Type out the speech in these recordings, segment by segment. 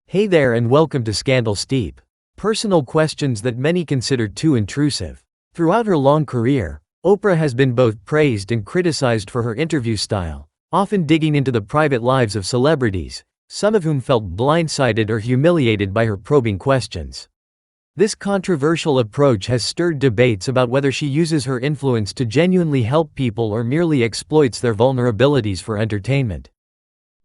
Hey there and welcome to Scandal Steep. Personal questions that many consider too intrusive. Throughout her long career, Oprah has been both praised and criticized for her interview style, often digging into the private lives of celebrities, some of whom felt blindsided or humiliated by her probing questions. This controversial approach has stirred debates about whether she uses her influence to genuinely help people or merely exploits their vulnerabilities for entertainment.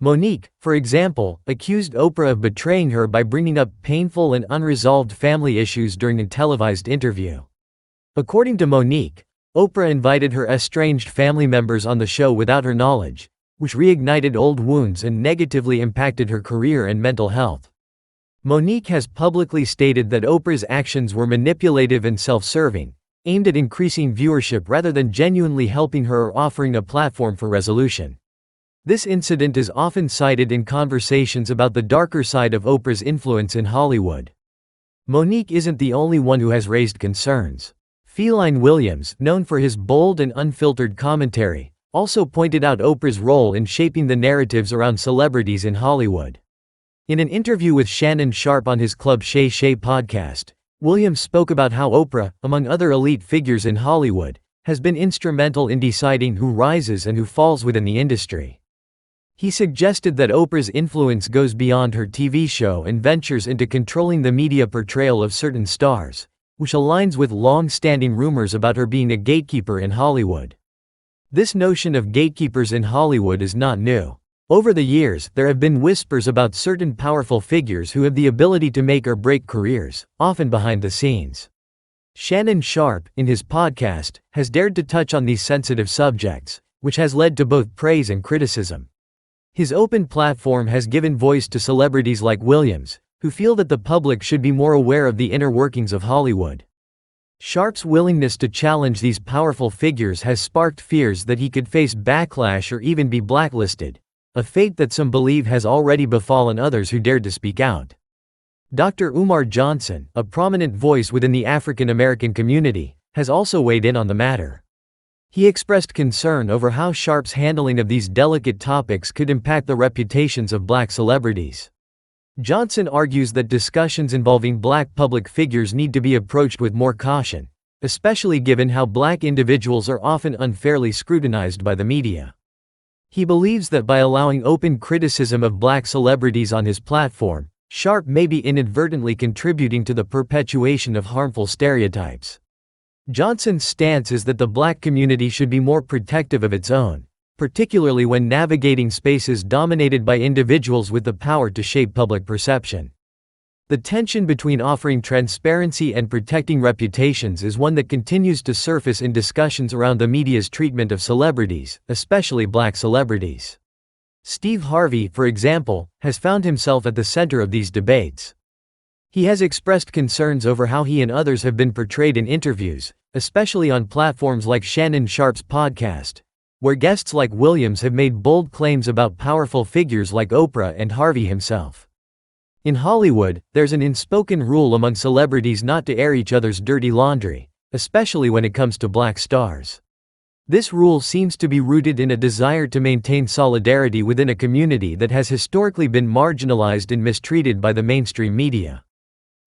Monique, for example, accused Oprah of betraying her by bringing up painful and unresolved family issues during a televised interview. According to Monique, Oprah invited her estranged family members on the show without her knowledge, which reignited old wounds and negatively impacted her career and mental health. Monique has publicly stated that Oprah's actions were manipulative and self-serving, aimed at increasing viewership rather than genuinely helping her or offering a platform for resolution. This incident is often cited in conversations about the darker side of Oprah's influence in Hollywood. Monique isn't the only one who has raised concerns. Feline Williams, known for his bold and unfiltered commentary, also pointed out Oprah's role in shaping the narratives around celebrities in Hollywood. In an interview with Shannon Sharpe on his Club Shay Shay podcast, Williams spoke about how Oprah, among other elite figures in Hollywood, has been instrumental in deciding who rises and who falls within the industry. He suggested that Oprah's influence goes beyond her TV show and ventures into controlling the media portrayal of certain stars, which aligns with long-standing rumors about her being a gatekeeper in Hollywood. This notion of gatekeepers in Hollywood is not new. Over the years, there have been whispers about certain powerful figures who have the ability to make or break careers, often behind the scenes. Shannon Sharpe, in his podcast, has dared to touch on these sensitive subjects, which has led to both praise and criticism. His open platform has given voice to celebrities like Williams, who feel that the public should be more aware of the inner workings of Hollywood. Sharpe's willingness to challenge these powerful figures has sparked fears that he could face backlash or even be blacklisted, a fate that some believe has already befallen others who dared to speak out. Dr. Umar Johnson, a prominent voice within the African American community, has also weighed in on the matter. He expressed concern over how Sharpe's handling of these delicate topics could impact the reputations of black celebrities. Johnson argues that discussions involving black public figures need to be approached with more caution, especially given how black individuals are often unfairly scrutinized by the media. He believes that by allowing open criticism of black celebrities on his platform, Sharpe may be inadvertently contributing to the perpetuation of harmful stereotypes. Johnson's stance is that the black community should be more protective of its own, particularly when navigating spaces dominated by individuals with the power to shape public perception. The tension between offering transparency and protecting reputations is one that continues to surface in discussions around the media's treatment of celebrities, especially black celebrities. Steve Harvey, for example, has found himself at the center of these debates. He has expressed concerns over how he and others have been portrayed in interviews, especially on platforms like Shannon Sharpe's podcast, where guests like Williams have made bold claims about powerful figures like Oprah and Harvey himself. In Hollywood, there's an unspoken rule among celebrities not to air each other's dirty laundry, especially when it comes to black stars. This rule seems to be rooted in a desire to maintain solidarity within a community that has historically been marginalized and mistreated by the mainstream media.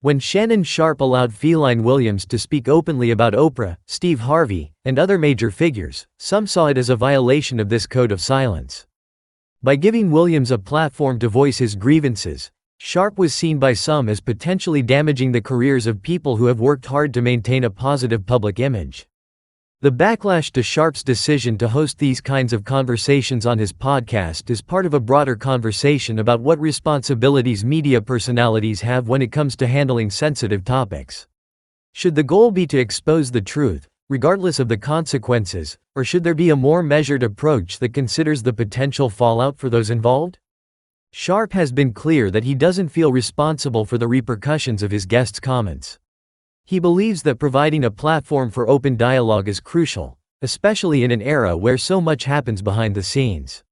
When Shannon Sharpe allowed Feline Williams to speak openly about Oprah, Steve Harvey, and other major figures, some saw it as a violation of this code of silence. By giving Williams a platform to voice his grievances, Sharpe was seen by some as potentially damaging the careers of people who have worked hard to maintain a positive public image. The backlash to Sharpe's decision to host these kinds of conversations on his podcast is part of a broader conversation about what responsibilities media personalities have when it comes to handling sensitive topics. Should the goal be to expose the truth, regardless of the consequences, or should there be a more measured approach that considers the potential fallout for those involved? Sharpe has been clear that he doesn't feel responsible for the repercussions of his guests' comments. He believes that providing a platform for open dialogue is crucial, especially in an era where so much happens behind the scenes.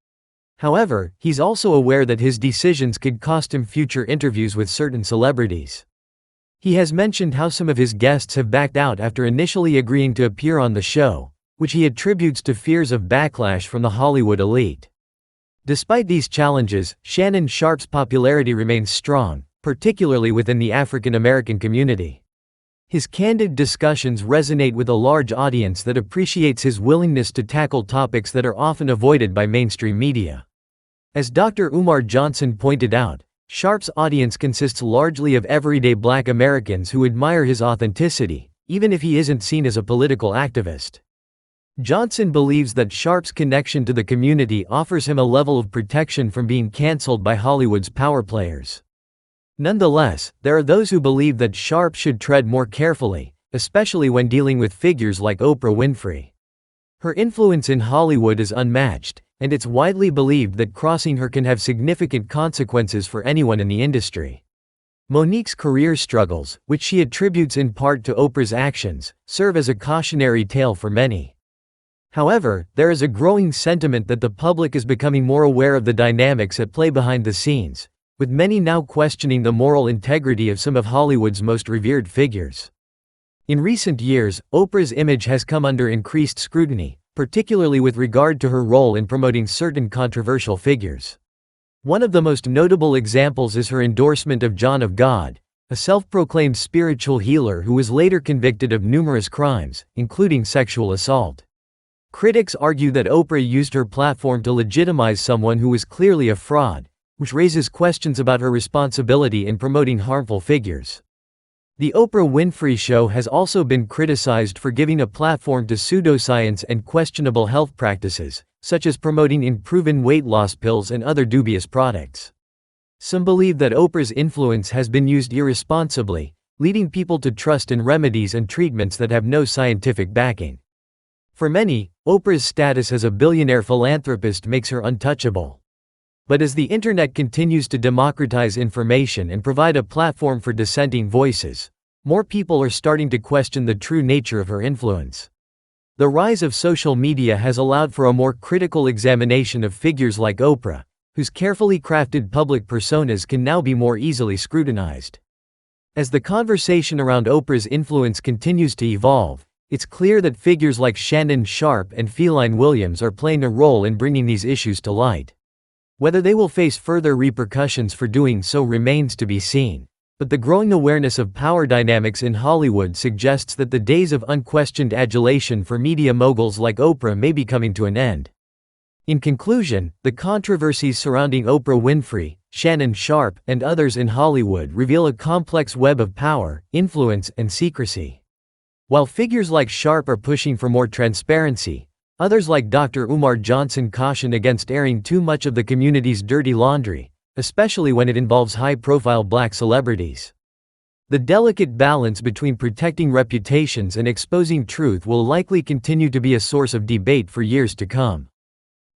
However, he's also aware that his decisions could cost him future interviews with certain celebrities. He has mentioned how some of his guests have backed out after initially agreeing to appear on the show, which he attributes to fears of backlash from the Hollywood elite. Despite these challenges, Shannon Sharpe's popularity remains strong, particularly within the African American community. His candid discussions resonate with a large audience that appreciates his willingness to tackle topics that are often avoided by mainstream media. As Dr. Umar Johnson pointed out, Sharpe's audience consists largely of everyday Black Americans who admire his authenticity, even if he isn't seen as a political activist. Johnson believes that Sharpe's connection to the community offers him a level of protection from being canceled by Hollywood's power players. Nonetheless, there are those who believe that Sharpe should tread more carefully, especially when dealing with figures like Oprah Winfrey. Her influence in Hollywood is unmatched, and it's widely believed that crossing her can have significant consequences for anyone in the industry. Monique's career struggles, which she attributes in part to Oprah's actions, serve as a cautionary tale for many. However, there is a growing sentiment that the public is becoming more aware of the dynamics at play behind the scenes, with many now questioning the moral integrity of some of Hollywood's most revered figures. In recent years, Oprah's image has come under increased scrutiny, particularly with regard to her role in promoting certain controversial figures. One of the most notable examples is her endorsement of John of God, a self-proclaimed spiritual healer who was later convicted of numerous crimes, including sexual assault. Critics argue that Oprah used her platform to legitimize someone who was clearly a fraud, which raises questions about her responsibility in promoting harmful figures. The Oprah Winfrey Show has also been criticized for giving a platform to pseudoscience and questionable health practices, such as promoting unproven weight loss pills and other dubious products. Some believe that Oprah's influence has been used irresponsibly, leading people to trust in remedies and treatments that have no scientific backing. For many, Oprah's status as a billionaire philanthropist makes her untouchable. But as the internet continues to democratize information and provide a platform for dissenting voices, more people are starting to question the true nature of her influence. The rise of social media has allowed for a more critical examination of figures like Oprah, whose carefully crafted public personas can now be more easily scrutinized. As the conversation around Oprah's influence continues to evolve, it's clear that figures like Shannon Sharpe and Feline Williams are playing a role in bringing these issues to light. Whether they will face further repercussions for doing so remains to be seen, but the growing awareness of power dynamics in Hollywood suggests that the days of unquestioned adulation for media moguls like Oprah may be coming to an end. In conclusion, the controversies surrounding Oprah Winfrey, Shannon Sharpe, and others in Hollywood reveal a complex web of power, influence, and secrecy. While figures like Sharpe are pushing for more transparency, others like Dr. Umar Johnson caution against airing too much of the community's dirty laundry, especially when it involves high-profile Black celebrities. The delicate balance between protecting reputations and exposing truth will likely continue to be a source of debate for years to come.